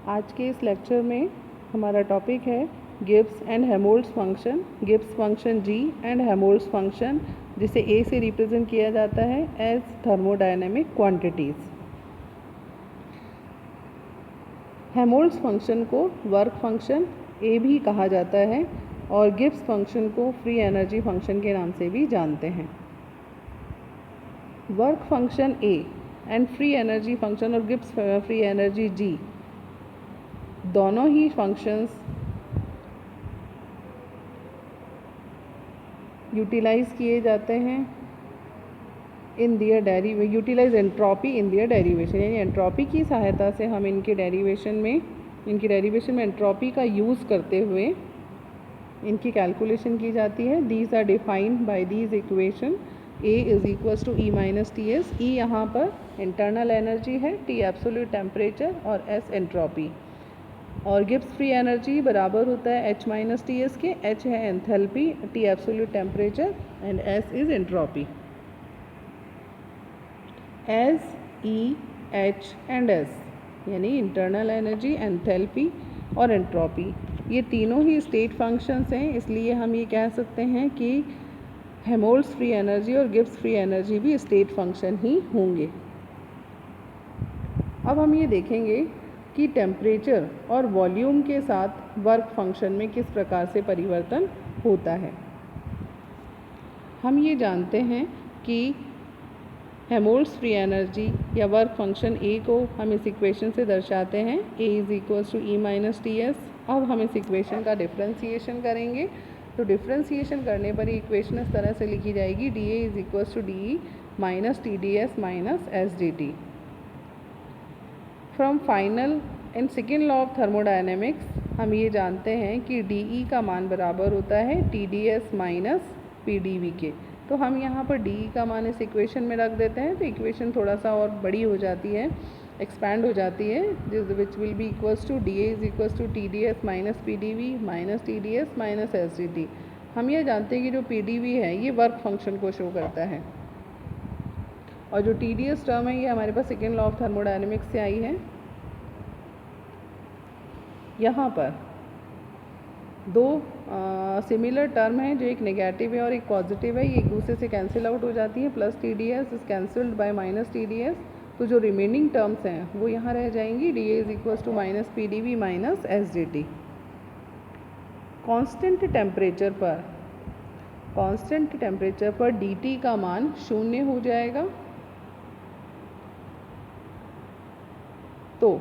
आज के इस लेक्चर में हमारा टॉपिक है Gibbs and Helmholtz function, Gibbs function G and Helmholtz function, जिसे ए से रिप्रेजेंट किया जाता है as thermodynamic quantities. Helmholtz function को वर्क फंक्शन ए भी कहा जाता है और गिब्स फंक्शन को फ्री एनर्जी फंक्शन के नाम से भी जानते हैं। Work function A and free energy function और गिब्स फ्री एनर्जी जी दोनों ही फंक्शंस यूटिलाइज किए जाते हैं in their utilize entropy in their derivation, यानी एंट्रोपी की सहायता से हम इनकी डेरिवेशन में एंट्रोपी का यूज़ करते हुए इनकी कैलकुलेशन की जाती है। These are defined by these equation. A is equals to E minus T S. E यहाँ पर इंटरनल एनर्जी है, T एब्सोल्यूट टेम्परेचर और S एंट्रोपी। और गिब्स फ्री एनर्जी बराबर होता है H माइनस टी एस के। H है enthalpy, T absolute temperature and S is entropy. S, E, H and S यानी इंटरनल एनर्जी, एंथैल्पी और एंट्रोपी, ये तीनों ही स्टेट फंक्शंस हैं। इसलिए हम ये कह सकते हैं कि हेल्महोल्ट्ज़ फ्री एनर्जी और गिब्स फ्री एनर्जी भी स्टेट फंक्शन ही होंगे। अब हम ये देखेंगे कि टेम्परेचर और वॉल्यूम के साथ वर्क फंक्शन में किस प्रकार से परिवर्तन होता है। हम ये जानते हैं कि हेल्महोल्ट्ज़ फ्री एनर्जी या वर्क फंक्शन ए को हम इस इक्वेशन से दर्शाते हैं, A is equals to E minus T S. अब हम इस इक्वेशन का डिफ्रेंसीशन करेंगे, तो डिफ्रेंसीशन करने पर इक्वेशन इस तरह से लिखी जाएगी, D A is equals to D E minus T D S minus S D T. From final in second law of thermodynamics हम ये जानते हैं कि डी ई का मान बराबर होता है T D S minus P D V के। तो हम यहाँ पर डी ई का मान इस इक्वेशन में रख देते हैं, तो इक्वेशन थोड़ा सा और बड़ी हो जाती है, एक्सपैंड हो जाती है, which will be equals to D A is equals to T D S minus P D V minus T D S minus S D T. हम ये जानते हैं कि जो पी डी वी है ये वर्क फंक्शन को शो करता है और जो टी डी एस टर्म है ये हमारे पास सेकेंड लॉ ऑफ थर्मोडायनेमिक्स से आई है। यहाँ पर दो सिमिलर टर्म हैं, जो एक नेगेटिव है और एक पॉजिटिव है, ये एक दूसरे से कैंसिल आउट हो जाती है। Plus T D S is cancelled by minus T D S, तो जो रिमेनिंग टर्म्स हैं वो यहाँ रह जाएंगी, D A is equals to minus P D V minus S D T. Constant temperature पर डी टी का मान 0 हो जाएगा। तो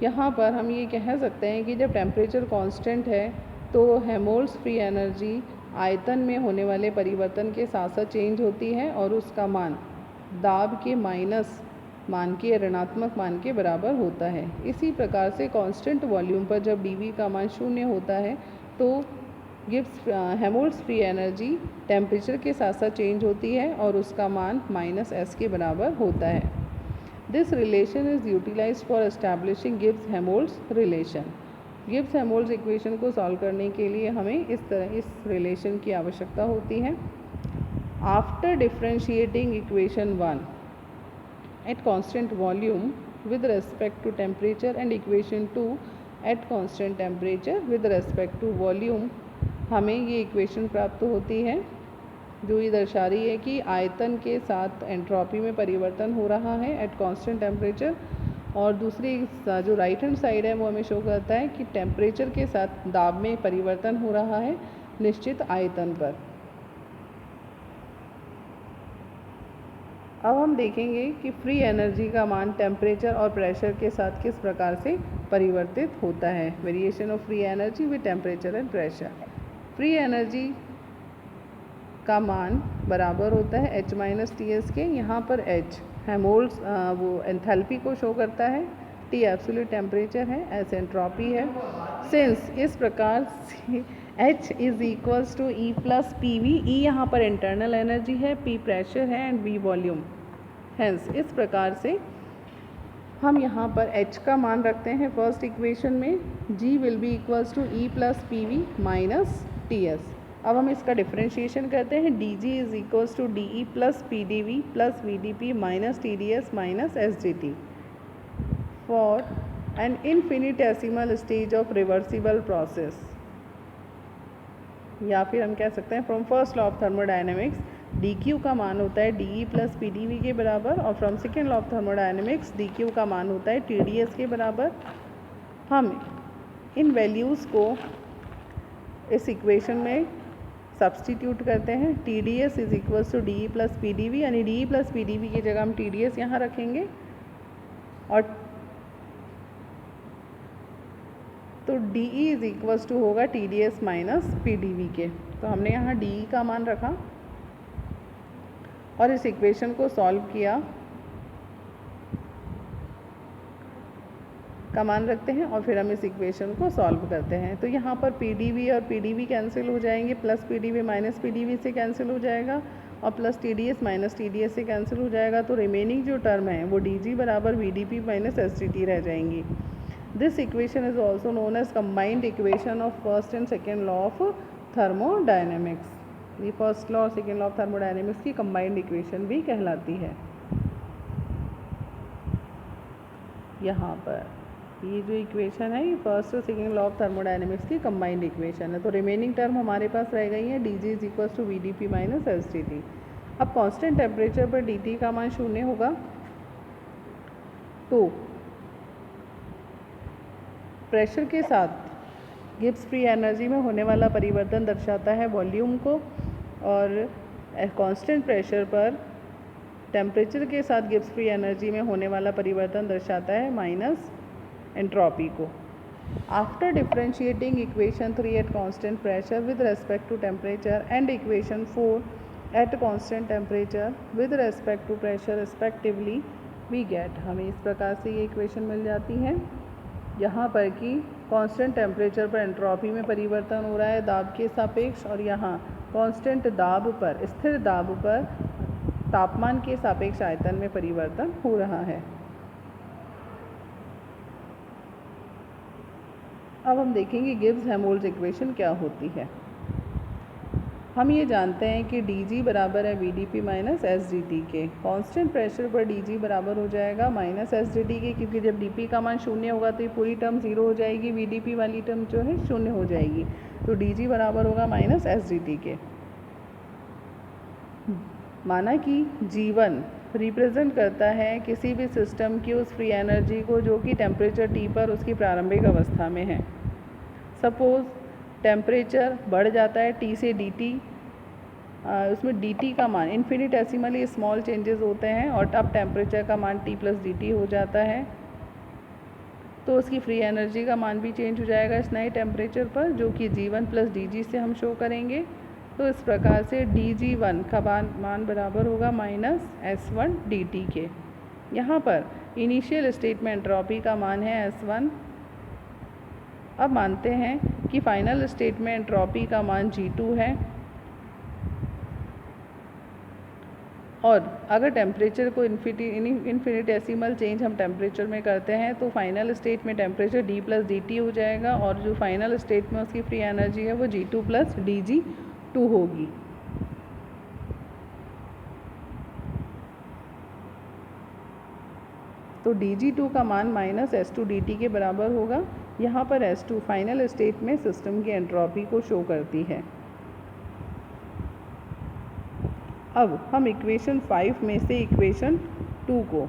यहाँ पर हम ये कह सकते हैं कि जब टेम्परेचर कांस्टेंट है तो हेल्महोल्ट्ज़ फ्री एनर्जी आयतन में होने वाले परिवर्तन के साथ साथ चेंज होती है और उसका मान दाब के माइनस मान के, ऋणात्मक मान के बराबर होता है। इसी प्रकार से कांस्टेंट वॉल्यूम पर जब डी वी का मान 0 होता है तो Gibbs Helmholtz free energy temperature के साथ साथ चेंज होती है और उसका मान माइनस एस के बराबर होता है। This relation is utilized for establishing Gibbs Helmholtz relation. Gibbs Helmholtz equation को सॉल्व करने के लिए हमें इस रिलेशन की आवश्यकता होती है। After differentiating equation 1 at constant volume with respect to temperature and equation 2 at constant temperature with respect to volume, हमें ये इक्वेशन प्राप्त होती है जो ये दर्शा रही है कि आयतन के साथ एंट्रोपी में परिवर्तन हो रहा है एट कांस्टेंट टेम्परेचर, और दूसरी जो राइट हैंड साइड है वो हमें शो करता है कि टेम्परेचर के साथ दाब में परिवर्तन हो रहा है निश्चित आयतन पर। अब हम देखेंगे कि फ्री एनर्जी का मान टेम्परेचर और प्रेशर के साथ किस प्रकार से परिवर्तित होता है। Variation of free energy with temperature and pressure. Free energy का मान बराबर होता है H माइनस टी एस के। यहाँ पर H हेल्महोल्ट्ज़ वो एंथैल्पी को शो करता है, T एब्सोल्यूट टेम्परेचर है, S एंट्रोपी है। सिंस इस प्रकार से H is equals to E plus P V, E यहाँ पर इंटरनल एनर्जी है, P प्रेशर है एंड V वॉल्यूम। हेंस इस प्रकार से हम यहाँ पर H का मान रखते हैं फर्स्ट इक्वेशन में, G will be equals to E plus P V minus T S. अब हम इसका डिफ्रेंशिएशन करते हैं, d G is equals to D E plus P D V plus V D P minus T D S minus S D T. For an infinitesimal stage of reversible process, या फिर हम कह सकते हैं from first law of thermodynamics D Q का मान होता है D E plus P D V के बराबर, और from second law of thermodynamics D Q का मान होता है टी डी एस के बराबर। हम इन वैल्यूज़ को इस इक्वेशन में सब्सटीट्यूट करते हैं। T D S is equals to D E plus P D V, यानी d E plus P D V की जगह हम टी डी एस यहाँ रखेंगे, और तो d E is equals to होगा T D S minus P D V के। तो हमने यहाँ डी ई का मान रखा और इस इक्वेशन को सॉल्व किया, का मान रखते हैं और फिर हम इस इक्वेशन को सॉल्व करते हैं। तो यहाँ पर पी डी वी और पी डी वी कैंसिल हो जाएंगे, plus P D V minus P D V से कैंसिल हो जाएगा, और plus T D S minus T D S से कैंसिल हो जाएगा। तो रिमेनिंग जो टर्म है वो डी जी बराबर V D P minus S T T रह जाएंगी। This equation is also known as combined equation of first and second law of thermodynamics. ये फर्स्ट लॉ और सेकेंड लॉ ऑफ थर्मोडायनेमिक्स की combined equation भी कहलाती है। यहाँ पर ये जो इक्वेशन है ये फर्स्ट और सेकेंड लॉ ऑफ थर्मोडायनेमिक्स की कंबाइंड इक्वेशन है। तो रिमेनिंग टर्म हमारे पास रह गई है D G is equals to V D P minus S T T. अब कांस्टेंट टेम्परेचर पर डी टी का मान 0 होगा, तो प्रेशर के साथ गिब्स फ्री एनर्जी में होने वाला परिवर्तन दर्शाता है वॉल्यूम को, और कांस्टेंट प्रेशर पर टेम्परेचर के साथ गिब्स फ्री एनर्जी में होने वाला परिवर्तन दर्शाता है माइनस एंट्रोपी को। After differentiating equation 3 at constant pressure with respect to temperature and equation 4 at constant temperature with respect to pressure respectively we get, हमें इस प्रकार से ये इक्वेशन मिल जाती है यहाँ पर कि कांस्टेंट टेम्परेचर पर एंट्रोपी में परिवर्तन हो रहा है दाब के सापेक्ष, और यहाँ कांस्टेंट दाब पर, स्थिर दाब पर तापमान के सापेक्ष आयतन में परिवर्तन हो रहा है। अब हम देखेंगे गिब्स हेल्महोल्ट्ज़ इक्वेशन क्या होती है। हम ये जानते हैं कि डी जी बराबर है V D P minus S D T के। कांस्टेंट प्रेशर पर डी जी बराबर हो जाएगा माइनस एस डी टी के, क्योंकि जब डी पी का मान 0 होगा तो ये पूरी टर्म 0 हो जाएगी, वी डी पी वाली टर्म जो है 0 हो जाएगी। तो डी जी बराबर होगा माइनस एस डी टी के। माना कि G1 रिप्रेजेंट करता है किसी भी सिस्टम की उस फ्री एनर्जी को जो कि टेम्परेचर T पर उसकी प्रारंभिक अवस्था में है। सपोज़ टेम्परेचर बढ़ जाता है T से dt, उसमें dt का मान इन्फिनिटेसिमली स्मॉल चेंजेस होते हैं, और अब टेम्परेचर का मान T प्लस dt हो जाता है, तो उसकी फ्री एनर्जी का मान भी चेंज हो जाएगा इस नए टेम्परेचर पर, जो कि G1 प्लस dg से हम शो करेंगे। तो इस प्रकार से dg1 का मान बराबर होगा माइनस S1 dt के। यहाँ पर इनिशियल स्टेट में एंट्रोपी का मान है S1। अब मानते हैं कि फाइनल स्टेट में एंट्रोपी का मान G2 है, और अगर टेम्परेचर को इन्फिनिटेसिमल चेंज हम टेम्परेचर में करते हैं तो फाइनल स्टेट में टेम्परेचर D प्लस dt हो जाएगा, और जो फाइनल स्टेट में उसकी फ्री एनर्जी है वो G2 प्लस dg2 होगी। तो dg2 का मान माइनस S2 dt के बराबर होगा। यहाँ पर S2 फाइनल स्टेट में सिस्टम की एंट्रोपी को शो करती है। अब हम इक्वेशन 5 में से इक्वेशन 2 को,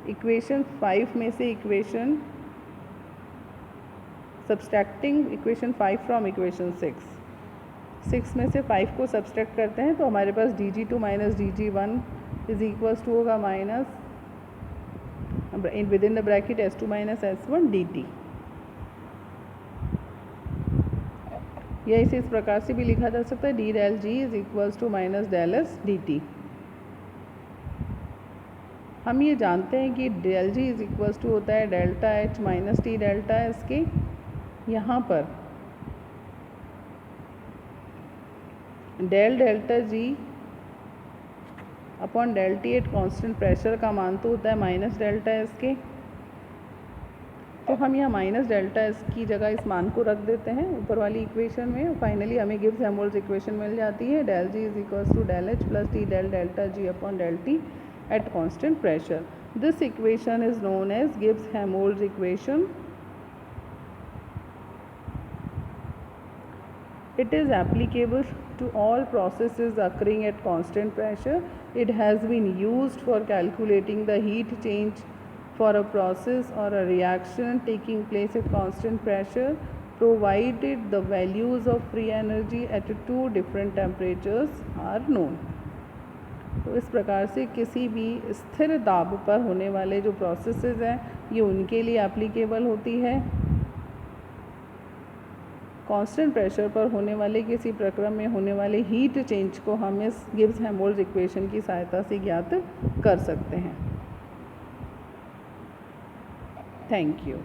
इक्वेशन 5 में से equation subtracting equation 5 from equation 6 में से 5 को सब्सट्रैक्ट करते हैं तो हमारे पास dg2 minus dg1 is equals to होगा minus within the bracket S2 minus S1 dt। या इसे इस प्रकार से भी लिखा जा सकता है d del g is equals to minus del s dt। हम ये जानते हैं कि del g is equals to होता है delta h minus t delta s के। यहाँ पर del delta g upon del T at constant pressure का मान तो होता है माइनस डेल्टा एस के। तो हम यहाँ माइनस डेल्टा एस की जगह इस मान को रख देते हैं ऊपर वाली इक्वेशन में, और फाइनली हमें गिब्स हेल्महोल्ट्ज़ इक्वेशन मिल जाती है del G is equals to del H plus T del delta G upon del T at constant pressure. This equation is known as Gibbs-Helmholtz equation. It is applicable to all processes occurring at constant pressure. It has been used for calculating the heat change for a process or a reaction taking place at constant pressure, provided the values of free energy at two different temperatures are known. तो इस प्रकार से किसी भी स्थिर दाब पर होने वाले जो प्रोसेसेस हैं ये उनके लिए एप्लीकेबल होती है। कांस्टेंट प्रेशर पर होने वाले किसी प्रक्रम में होने वाले हीट चेंज को हम इस गिब्स-हेल्महोल्ट्ज़ इक्वेशन की सहायता से ज्ञात कर सकते हैं। Thank you.